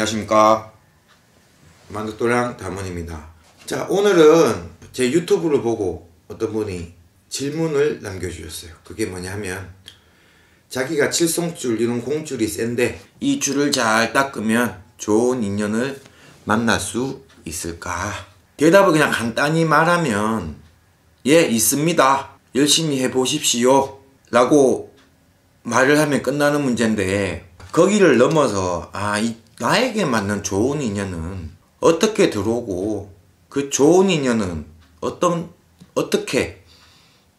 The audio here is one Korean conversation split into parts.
안녕하십니까, 만두또랑 다문입니다. 자, 오늘은 제 유튜브를 보고 어떤 분이 질문을 남겨주셨어요. 그게 뭐냐 하면, 자기가 칠성줄 이런 공줄이 센데 이 줄을 잘 닦으면 좋은 인연을 만날 수 있을까? 대답을 그냥 간단히 말하면 예, 있습니다, 열심히 해보십시오 라고 말을 하면 끝나는 문제인데, 거기를 넘어서 나에게 맞는 좋은 인연은 어떻게 들어오고 그 좋은 인연은 어떻게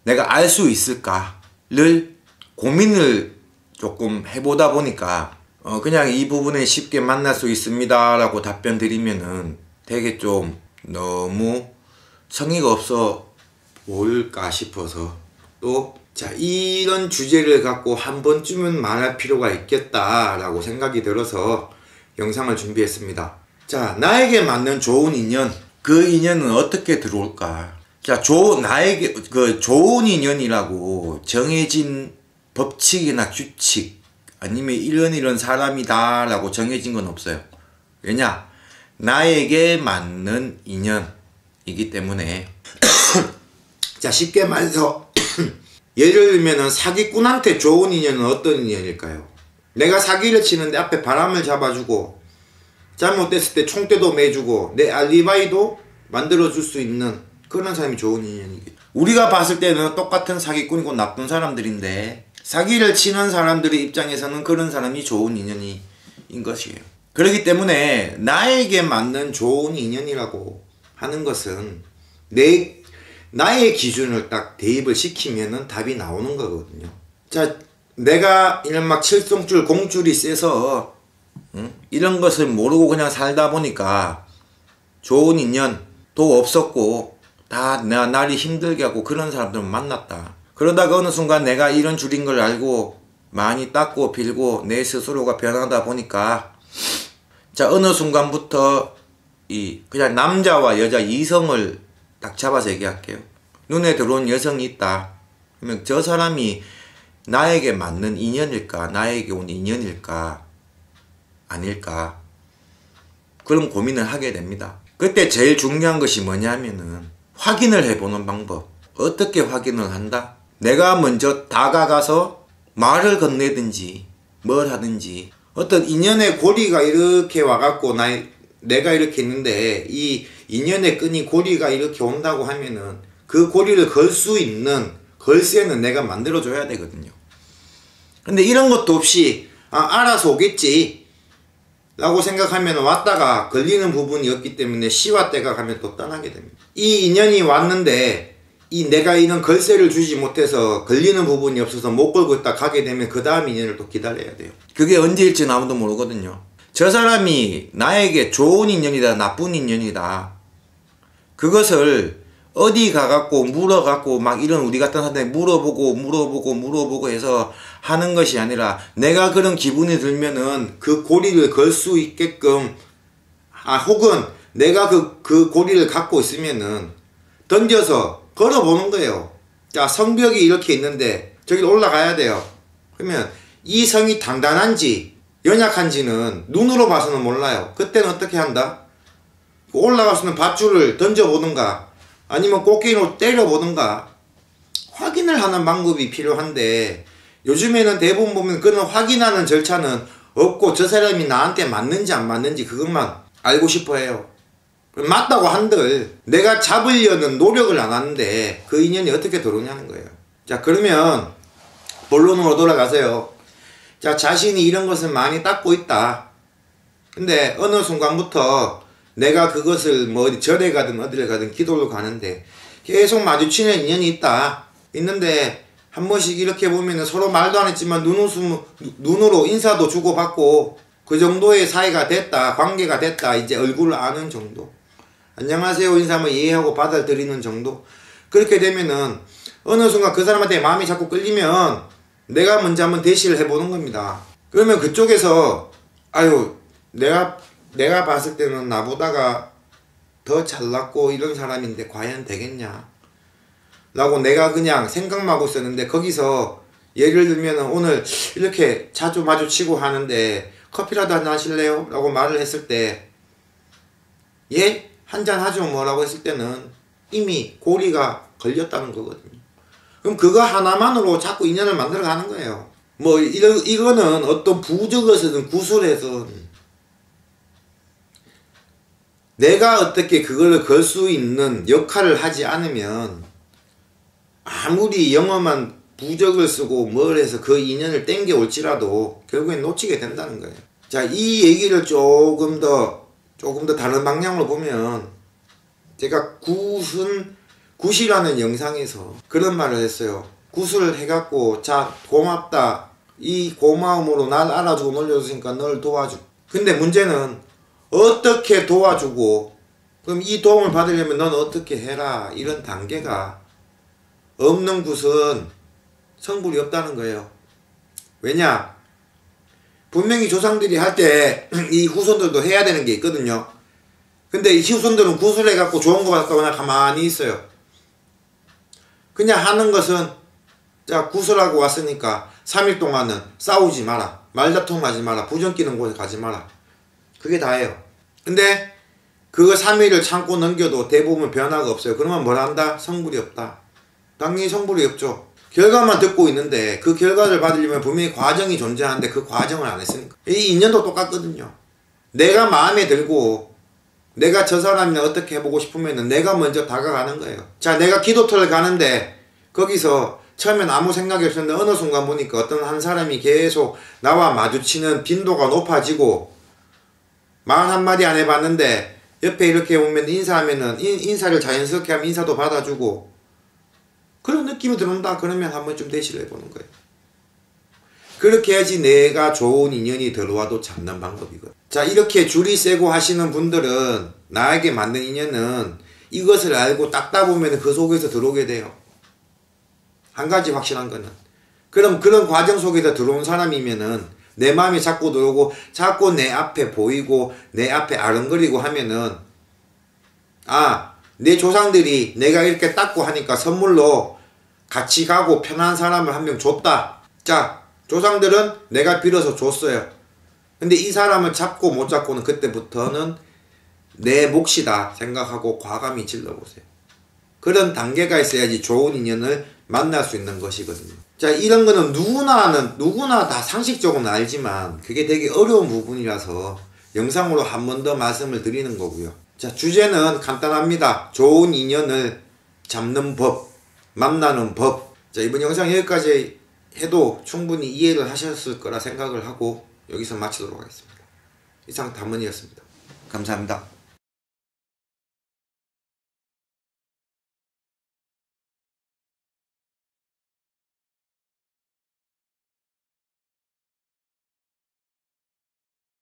내가 알 수 있을까를 고민을 조금 해보다 보니까 그냥 이 부분에 쉽게 만날 수 있습니다 라고 답변 드리면은 되게 좀 너무 성의가 없어 보일까 싶어서, 또 자, 이런 주제를 갖고 한 번쯤은 말할 필요가 있겠다 라고 생각이 들어서 영상을 준비했습니다. 자, 나에게 맞는 좋은 인연, 그 인연은 어떻게 들어올까? 자, 나에게 그 좋은 인연이라고 정해진 법칙이나 규칙, 아니면 이런 사람이다 라고 정해진 건 없어요. 왜냐? 나에게 맞는 인연이기 때문에 자, 쉽게 말해서 예를 들면은 사기꾼한테 좋은 인연은 어떤 인연일까요? 내가 사기를 치는데 앞에 바람을 잡아주고 잘못됐을 때 총대도 매주고 내 알리바이도 만들어줄 수 있는 그런 사람이 좋은 인연이겠죠. 우리가 봤을 때는 똑같은 사기꾼이고 나쁜 사람들인데, 사기를 치는 사람들의 입장에서는 그런 사람이 좋은 인연인 것이에요. 그렇기 때문에 나에게 맞는 좋은 인연이라고 하는 것은 나의 기준을 딱 대입을 시키면은 답이 나오는 거거든요. 자, 내가 이런 막 칠성줄 공줄이 세서 이런 것을 모르고 그냥 살다 보니까 좋은 인연도 없었고 다 나를 힘들게 하고 그런 사람들을 만났다. 그러다가 어느 순간 내가 이런 줄인 걸 알고 많이 닦고 빌고 내 스스로가 변하다 보니까, 자, 어느 순간부터 그냥 남자와 여자 이성을 딱 잡아서 얘기할게요. 눈에 들어온 여성이 있다. 그러면 저 사람이 나에게 맞는 인연일까? 나에게 온 인연일까? 아닐까? 그런 고민을 하게 됩니다. 그때 제일 중요한 것이 뭐냐면은 확인을 해보는 방법. 어떻게 확인을 한다? 내가 먼저 다가가서 말을 건네든지 뭘 하든지, 어떤 인연의 고리가 이렇게 와갖고 내가 이렇게 있는데 이 인연의 끈이 고리가 이렇게 온다고 하면은 그 고리를 걸 수 있는 걸쇠는 내가 만들어줘야 되거든요. 근데 이런 것도 없이 알아서 오겠지 라고 생각하면 왔다가 걸리는 부분이 없기 때문에 시와 때가 가면 또 떠나게 됩니다. 이 인연이 왔는데 내가 이런 걸쇠를 주지 못해서 걸리는 부분이 없어서 못 걸고 있다 가게 되면 그 다음 인연을 또 기다려야 돼요. 그게 언제일지는 아무도 모르거든요. 저 사람이 나에게 좋은 인연이다 나쁜 인연이다, 그것을 어디 가갖고 물어갖고 막 이런 우리 같은 사람들이 물어보고 해서 하는 것이 아니라, 내가 그런 기분이 들면은 그 고리를 걸 수 있게끔, 혹은 내가 그 고리를 갖고 있으면은 던져서 걸어보는 거예요. 자, 성벽이 이렇게 있는데 저기 올라가야 돼요. 그러면 이 성이 단단한지 연약한지는 눈으로 봐서는 몰라요. 그때는 어떻게 한다? 올라가서는 밧줄을 던져보든가 아니면 꽃게로 때려보든가 확인을 하는 방법이 필요한데, 요즘에는 대부분 보면 그런 확인하는 절차는 없고 저 사람이 나한테 맞는지 안 맞는지 그것만 알고 싶어 해요. 맞다고 한들 내가 잡으려는 노력을 안 하는데 그 인연이 어떻게 들어오냐는 거예요. 자, 그러면 본론으로 돌아가세요. 자, 자신이 이런 것을 많이 닦고 있다. 근데 어느 순간부터 내가 그것을 뭐 어디 절에 가든 어디를 가든 기도를 가는데 계속 마주치는 인연이 있는데 한 번씩 이렇게 보면은 서로 말도 안 했지만 눈으로 인사도 주고받고 그 정도의 사이가 됐다, 관계가 됐다, 이제 얼굴을 아는 정도, 안녕하세요 인사하면 이해하고 받아들이는 정도. 그렇게 되면은 어느 순간 그 사람한테 마음이 자꾸 끌리면 내가 먼저 한번 대시를 해보는 겁니다. 그러면 그쪽에서 내가 봤을 때는 나보다가 더 잘났고 이런 사람인데 과연 되겠냐 라고 내가 그냥 생각만 하고 있었는데, 거기서 예를 들면 오늘 이렇게 자주 마주치고 하는데 커피라도 한잔 하실래요? 라고 말을 했을 때 예? 한잔 하죠 뭐라고 했을 때는 이미 고리가 걸렸다는 거거든요. 그럼 그거 하나만으로 자꾸 인연을 만들어 가는 거예요. 뭐 이거는 어떤 부적에서든 구술에서든 내가 어떻게 그걸 걸 수 있는 역할을 하지 않으면 아무리 영험한 부적을 쓰고 뭘 해서 그 인연을 땡겨 올지라도 결국엔 놓치게 된다는 거예요. 자, 이 얘기를 조금 더 다른 방향으로 보면 제가 굿이라는 영상에서 그런 말을 했어요. 굿을 해갖고 자 고맙다. 이 고마움으로 날 알아주고 놀려주니까 널 도와줘. 근데 문제는 어떻게 도와주고 그럼 이 도움을 받으려면 넌 어떻게 해라. 이런 단계가 없는 굿은 성불이 없다는 거예요. 왜냐? 분명히 조상들이 할 때 이 후손들도 해야 되는 게 있거든요. 근데 이 후손들은 굿을 해갖고 좋은 거 받고 그냥 가만히 있어요. 그냥 하는 것은 자 굿을 하고 왔으니까 3일 동안은 싸우지 마라. 말다툼하지 마라. 부정 끼는 곳에 가지 마라. 그게 다예요. 근데 그거 3일을 참고 넘겨도 대부분 변화가 없어요. 그러면 뭘 한다? 성불이 없다. 당연히 성불이 없죠. 결과만 듣고 있는데 그 결과를 받으려면 분명히 과정이 존재하는데 그 과정을 안 했으니까. 이 인연도 똑같거든요. 내가 마음에 들고 내가 저 사람이랑 어떻게 해보고 싶으면 내가 먼저 다가가는 거예요. 자, 내가 기도터를 가는데 거기서 처음엔 아무 생각이 없었는데 어느 순간 보니까 어떤 한 사람이 계속 나와 마주치는 빈도가 높아지고 말 한마디 안 해봤는데 옆에 이렇게 오면 인사하면은 인사를 자연스럽게 하면 인사도 받아주고 그런 느낌이 들어온다. 그러면 한 번쯤 대시를 해보는 거예요. 그렇게 해야지 내가 좋은 인연이 들어와도 잡는 방법이거든. 자, 이렇게 줄이 세고 하시는 분들은 나에게 맞는 인연은 이것을 알고 닦다 보면 그 속에서 들어오게 돼요. 한 가지 확실한 거는. 그럼 그런 과정 속에서 들어온 사람이면은 내 마음이 자꾸 들어오고 자꾸 내 앞에 보이고 내 앞에 아른거리고 하면은 아, 내 조상들이 내가 이렇게 닦고 하니까 선물로 같이 가고 편한 사람을 한 명 줬다. 자, 조상들은 내가 빌어서 줬어요. 근데 이 사람을 잡고 못 잡고는 그때부터는 내 몫이다 생각하고 과감히 질러보세요. 그런 단계가 있어야지 좋은 인연을 만날 수 있는 것이거든요. 자, 이런 거는 누구나 다 상식적으로는 알지만 그게 되게 어려운 부분이라서 영상으로 한 번 더 말씀을 드리는 거고요. 자, 주제는 간단합니다. 좋은 인연을 잡는 법, 만나는 법. 자, 이번 영상 여기까지 해도 충분히 이해를 하셨을 거라 생각을 하고 여기서 마치도록 하겠습니다. 이상 담은이었습니다. 감사합니다.